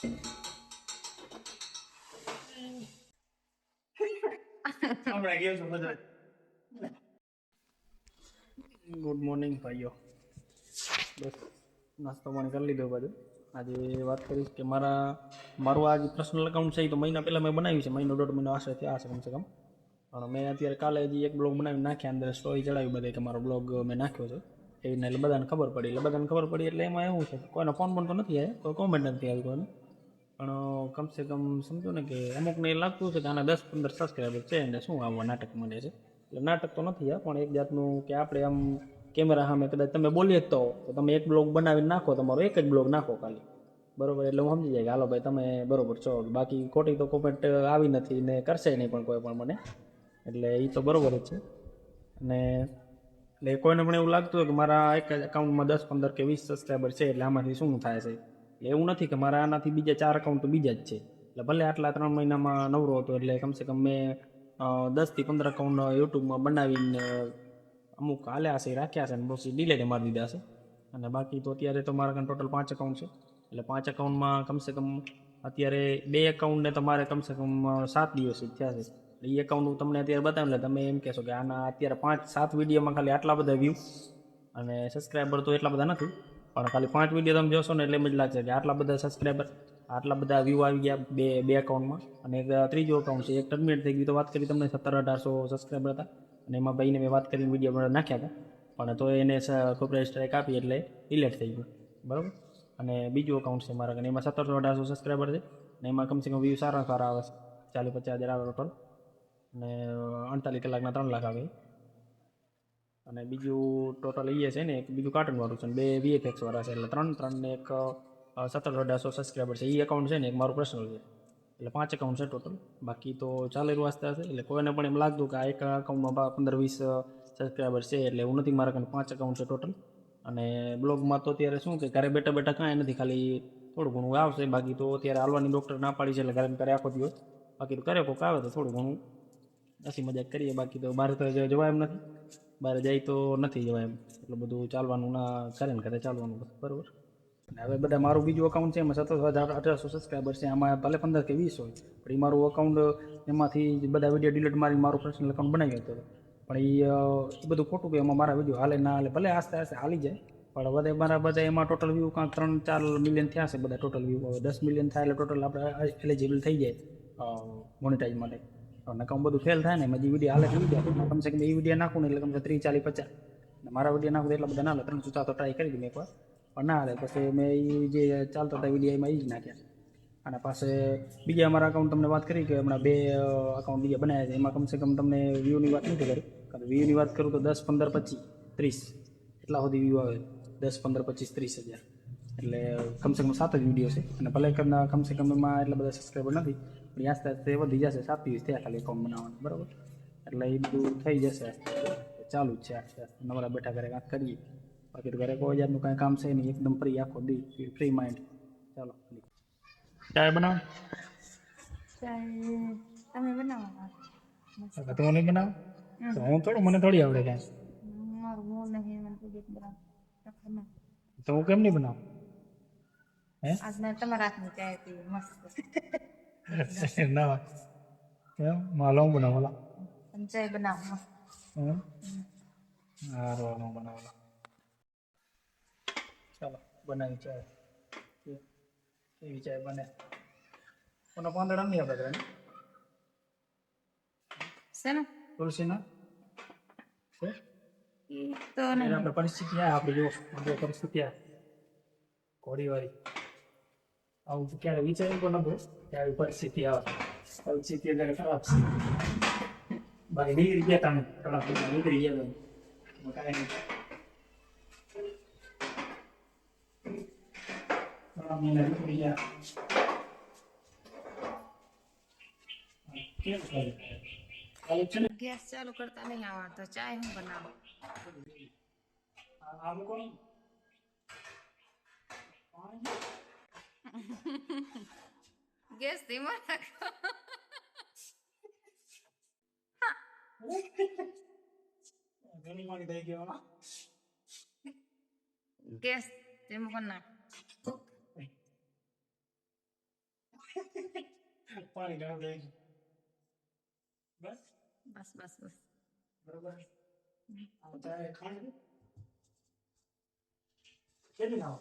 Good morning ભાઈઓ. બસ નાસ્તો પાણી કરી લીધો બધું. આજે વાત કરીશ કે મારું આ જે પર્સનલ એકાઉન્ટ છે એ તો મહિના પહેલાં મેં બનાવ્યું છે, મહિનો દોઢ મહિનો આશરે થયા હશે કમસે કમ. પણ મેં અત્યારે કાલે હજી એક બ્લોગ બનાવી નાખ્યા, અંદર સ્ટોરી ચડાવી બધે કે મારો બ્લોગ મેં નાખ્યો છે એવીને. એટલે બધાને ખબર પડી એટલે એમાં એવું છે કોઈનો ફોન પણ તો નથી આવ્યો, કોઈ કોમેન્ટ નથી આવી કોઈને. પણ કમસે કમ સમજો ને કે અમુકને એ લાગતું છે કે આના 10-15 સબસ્ક્રાઈબર છે ને શું આવવા નાટક મને છે. એટલે નાટક તો નથી આ, પણ એક જાતનું કે આપણે આમ કેમેરા સામે કદાચ તમે બોલીએ તો તમે એક બ્લોગ બનાવીને નાખો, તમારો એક જ બ્લોગ નાખો ખાલી, બરોબર. એટલે હું સમજી જાય કે હાલો ભાઈ તમે બરોબર છો. બાકી ખોટી તો કોમેન્ટ આવી નથી ને કરશે નહીં પણ કોઈ પણ મને, એટલે એ તો બરોબર જ છે. અને એટલે કોઈને પણ એવું લાગતું હોય કે મારા એક જ એકાઉન્ટમાં 10-15 કે 20 સબસ્ક્રાઈબર છે એટલે આમાંથી શું થાય છે, એવું નથી કે મારા આનાથી બીજા 4 એકાઉન્ટ તો બીજા જ છે. એટલે ભલે આટલા 3 મહિનામાં નવરો હતો એટલે કમસે કમ મેં 10-15 એકાઉન્ટ યુટ્યુબમાં બનાવીને અમુક હાલ્યા છે, રાખ્યા છે, ને પછી ડિલેટ મારી દીધા છે. અને બાકી તો અત્યારે તો મારા કારણે ટોટલ 5 એકાઉન્ટ છે. એટલે 5 એકાઉન્ટમાં કમસે કમ અત્યારે 2 એકાઉન્ટને તમારે કમસે કમ 7 દિવસ જ થયા છે. એ એકાઉન્ટ હું તમને અત્યારે બતાવ્યું એટલે તમે એમ કહેશો કે આના અત્યારે 5-7 વિડીયોમાં ખાલી આટલા બધા વ્યૂ અને સબસ્ક્રાઈબર તો એટલા બધા નથી, પણ ખાલી 5 વિડીયો તમે જોશો ને એટલે એમ જ લાગશે કે આટલા બધા સબસ્ક્રાઈબર, આટલા બધા વ્યૂ આવી ગયા બે એકાઉન્ટમાં. અને એક ત્રીજો એકાઉન્ટ છે, એક ટર્મિનેટ થઈ ગયું. તો વાત કરી તમને 1700-1800 સબસ્ક્રાઈબર હતા અને એમાં ભાઈને મેં વાત કરીને વિડીયો નાખ્યા હતા, પણ તો એને કોપીરાઇટ સ્ટ્રાઇક આપી એટલે ડિલેટ થઈ ગયું, બરાબર. અને બીજું એકાઉન્ટ છે મારા અને એમાં 1700-1800 સબસ્ક્રાઈબર છે અને એમાં કમસે કમ વ્યૂ સારા આવે છે, 40-50 હજાર આવે ટોટલ, અને 48 કલાકના 3 લાખ આવે. અને બીજું ટોટલ એ છે ને એક બીજું કાર્ટૂનવાળું છે, 2 VFX વાળા છે, એટલે 3 ને એક 1700-1800 સબસ્ક્રાઈબર છે. એ એકાઉન્ટ છે ને એક મારું પર્સનલ છે, એટલે 5 એકાઉન્ટ છે ટોટલ. બાકી તો ચાલેલું વાસ્તા હશે. એટલે કોઈને પણ એમ લાગતું કે આ એક એકાઉન્ટમાં 15-20 સબસ્ક્રાઈબર છે, એટલે એવું નથી. મારા કારણે 5 એકાઉન્ટ છે ટોટલ. અને બ્લોગમાં તો અત્યારે શું કે ઘરે બેઠા કાંઈ નથી, ખાલી થોડું ઘણું આવશે. બાકી તો અત્યારે હાલવાની ડૉક્ટર ના પાડી છે એટલે ઘરે આખો દિવસ. બાકી તો કરે કોક આવે તો થોડું ઘણું હસી મજાક કરીએ. બાકી તો બહાર તો જવાય એમ નથી, બહાર જાય તો નથી જવાય એમ. એટલું બધું ચાલવાનું ના કરે ને ઘરે ચાલવાનું, બરાબર. અને હવે બધા મારું બીજું એકાઉન્ટ છે એમાં 17,000-1800 સબસ્ક્રાઈબર છે. આમાં ભલે 15 કે 20 હોય, પણ એ મારું એકાઉન્ટ એમાંથી બધા વિડીયો ડિલીટ મારી મારું પર્સનલ એકાઉન્ટ બનાવી હતો. પણ એ બધું ખોટું કે એમાં મારા વિડીયો હાલે ના હાલે, ભલે આસ્તે આસ્તે હાલી જાય, પણ બધા મારા બધા એમાં ટોટલ વ્યૂ કાંક 3-4 મિલિયન થયા છે બધા ટોટલ વ્યૂ. હવે 10 મિલિયન થાય એટલે ટોટલ આપણે એલિજિબલ થઈ જાય મોનેટાઈઝ માટે. નકામ બધું ફેલ થાય ને એમાં જે વિડીયો હાલે થઈ જાય. કમસે કમ એ વિડીયો નાખું ને એટલે કમસે 30-40-50, મારા વિડીયો નાખું એટલા બધા ના હાલે. 300-400 ટ્રાય કરી દીધી એકવાર પણ ના હાલે. પછી મેં એ જે ચાલતા હતા વિડીયો એમાં એ જ નાખ્યા. અને પાસે બીજા અમારા એકાઉન્ટ તમને વાત કરી કે હમણાં 2 એકાઉન્ટ બીજા બનાવ્યા છે. એમાં કમસે કમ તમને વ્યૂની વાત નથી કરી, કારણ વ્યૂની વાત કરું તો 10, 15, 25, 30 એટલા સુધી વ્યૂ આવે. 10, 15, 25, 30 હજાર. એટલે કમસે કમ 7 જ વિડીયો છે. અને ભલે કમસે કમ એમાં એટલા બધા સબસ્ક્રાઈબર નથી, પણ આસ્તે આસ્તે વધી જશે. 7 દિવસ થયા ખાલી એકાઉન્ટ બનાવવાનું, બરાબર. એટલે એ બધું થઈ જશે આસ્તે આસ્તે, ચાલુ જ છે આસ્તે આસ્તે. નવરા બેઠા ઘરે કાંઈક કરીએ. બાકી તો ઘરે કોઈ જાતનું કાંઈ કામ છે નહીં, એકદમ ફ્રી, આખો દી ફ્રી માઇન્ડ. ચાલો ચાય બનાવો. તમે બનાવો. તું નહીં બનાવ તો હું થોડું, મને થોડી આવડે કાંઈ. મારું મોં નહીં મને તો હું કેમ નહીં બનાવું? હે આજ મેં તમારા હાથની ચાય પી મસ્ત. ના એમ માલો હું બનાવો તમે ચાય બનાવો મસ્ત. સારું હું બનાવો. ચાલો બનાવી ચાય. એવી ચાય બને કોનો પાંદડા નહીં આપણે ઘરે છે ને તુલસીના છે. તો આપણે પરિસ્થિતિ આ આપણે જો પરિસ્થિતિ આ ઘોડીવાળી આવું ક્યારે વિચાર્યું પણ નતું કે આવી પરિસ્થિતિ આવે. પરિસ્થિતિ અત્યારે ખરાબ છે. બાકી નીકળી ગયા તમે ખરાબ નીકળી ગયા તમે કાંઈ નહીં. 3 મહિના નીકળી ગયા. કેમ કરે ગેસ ચાલુ કરતા નહીં આવડતો. ચાય હું બનાવું? આવું કોણ ગેસ ધીમો રાખો. ઘણી મારી થઈ ગયો. ગેસ ધીમો કરી નાખ. પાણી ઘણું દઈ બસ બસ બસ બસ બરોબર ચાય ખાંડ કેટલી નાખો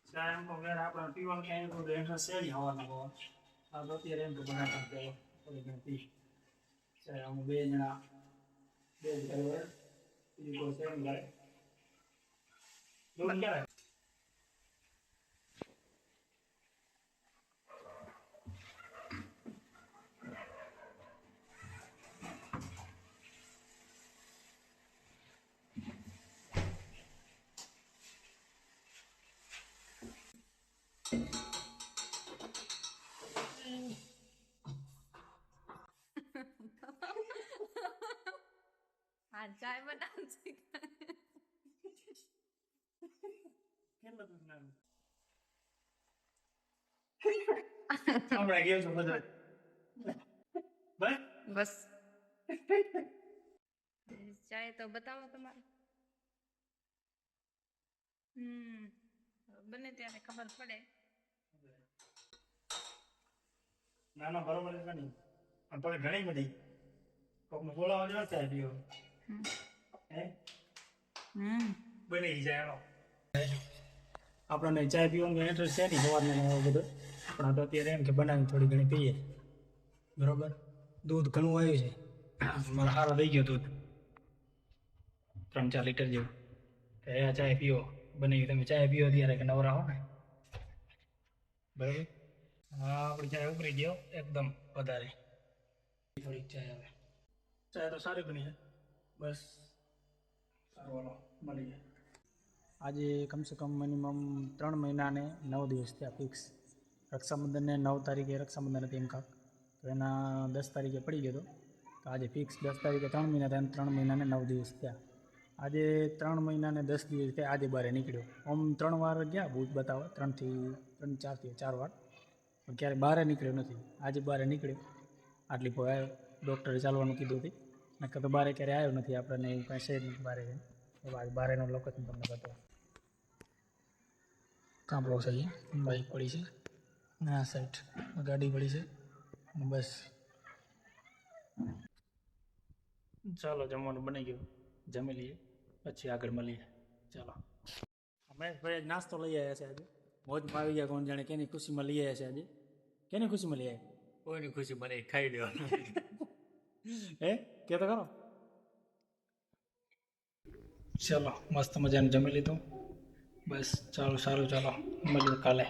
ચાય એમ તો ઘેર આપણે પીવાનું ક્યાંય તો ઇન્ટરેસ્ટ છે નહીં હવાનો આ તો અત્યારે એમ તો બનાવતા થોડી ઘણી પી ચાય અમે બે જણા બે જ કરે બીજું કોઈ છે નહીં કરે દૂધ ક્યારે આ ચાય બનાવશે કેટલું દૂધ નાખું હમણાં ગયો છું બધો બસ બસ ચાય તો બતાવો તમારે બને ત્યારે ખબર પડે ના ના બરોબર છે નહીં પણ થોડી ઘણી બધી કોકને બોલાવા જવા ચાય પીવો હે બની જાય એનો આપણને ચાય પીવાનું ઇન્ટરેસ્ટ છે નહીં સવારને બધું પણ આ તો અત્યારે એમ કે બનાવી થોડી ઘણી પીએ બરોબર દૂધ ઘણું આવ્યું છે મારે સારો થઈ ગયો દૂધ 3-4 લીટર જેવું કે આ ચાય પીવો બની તમે ચાય પીવો ત્યારે કે નવરા હો ને બરાબર હા આપણી ચાય ઉભરી ગયો એકદમ વધારે થોડીક ચાય આવે ચાય તો સારી બની છે બસ સારું હાલો મળી જાય આજે કમસે કમ મિનિમમ 3 મહિના ને 9 દિવસ થયા ફિક્સ રક્ષાબંધનને 9 તારીખે રક્ષાબંધન હતી એમ કાંક તો એના 10 તારીખે પડી ગયો હતો તો આજે ફિક્સ 10 તારીખે 3 મહિના થયા 3 મહિનાને 9 દિવસ થયા આજે 3 મહિનાને 10 દિવસ થયા આજે બહાર નીકળ્યો આમ 3 વાર ગયા ભૂત બતાવે 4 વાર પણ ક્યારે બહાર નીકળ્યો નથી આજે બહાર નીકળ્યો આટલી કોઈ આવ્યો ડૉક્ટરે ચાલવાનું કીધું હતી નકર તો બહાર ક્યારે આવ્યો નથી આપણને એવું કાંઈ છે નહીં બહાર આજ બહારનો લોકેશન તમને બતાવો કાંપડો છે બાઈક પડી છે આ સાઈડ ગાડી પડી છે બસ ચાલો જમવાનું બની ગયું જમી લઈએ પછી આગળ મળીએ ચાલો મહેશભાઈ આજ નાસ્તો લઈ આવ્યા છે આજે મોજમાં આવી ગયા કોણ જાણે કેની ખુશીમાં લઈ આવ્યા છે આજે કેની ખુશીમાં લઈ આવ્યા કોઈની ખુશી મને ખાઈ લેવાનું હે કે તો કરો ચાલો મસ્ત મજાનું જમી લીધું બસ ચાલો સારું ચાલો મળીએ કાલે